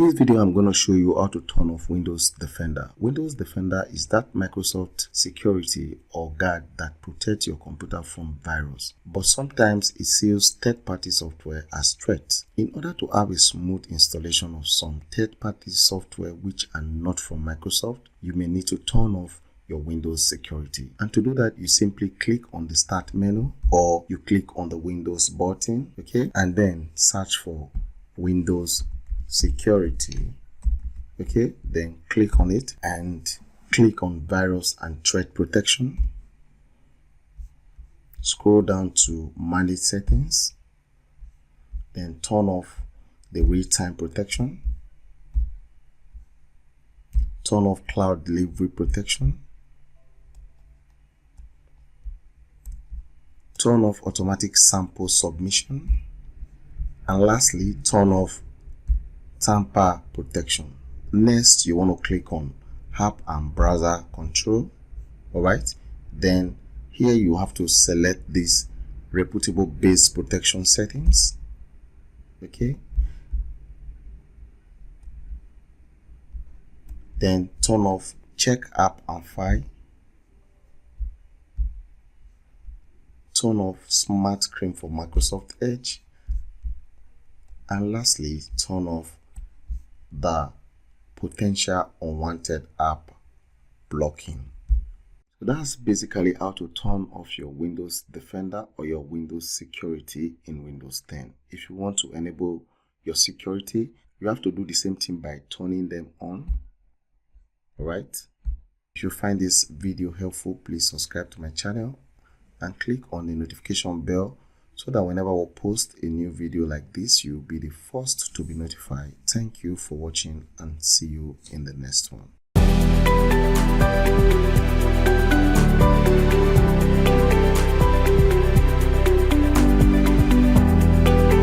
this video, I'm going to show you how to turn off Windows Defender. Windows Defender is that Microsoft security or guard that protects your computer from virus, but sometimes it sees third-party software as threats. In order to have a smooth installation of some third-party software which are not from Microsoft, you may need to turn off your Windows security. And to do that, you simply click on the Start menu or you click on the Windows button, okay, and then search for Windows Security, okay, then click on it and click on Virus and Threat Protection. Scroll down to Manage Settings, then turn off the real-time protection, turn off Cloud Delivery Protection, turn off Automatic Sample Submission, and lastly, turn off Tamper Protection. Next, you want to click on App and Browser Control. Alright, then here you have to select this reputable base protection settings. Okay, then turn off Check App and File, turn off Smart Screen for Microsoft Edge, and lastly, turn off the potential unwanted app blocking. So that's basically how to turn off your Windows Defender or your Windows security in Windows 10. If you want to enable your security, you have to do the same thing by turning them on. Alright, if you find this video helpful, please subscribe to my channel and click on the notification bell so that whenever we post a new video like this, you'll be the first to be notified. Thank you for watching and see you in the next one.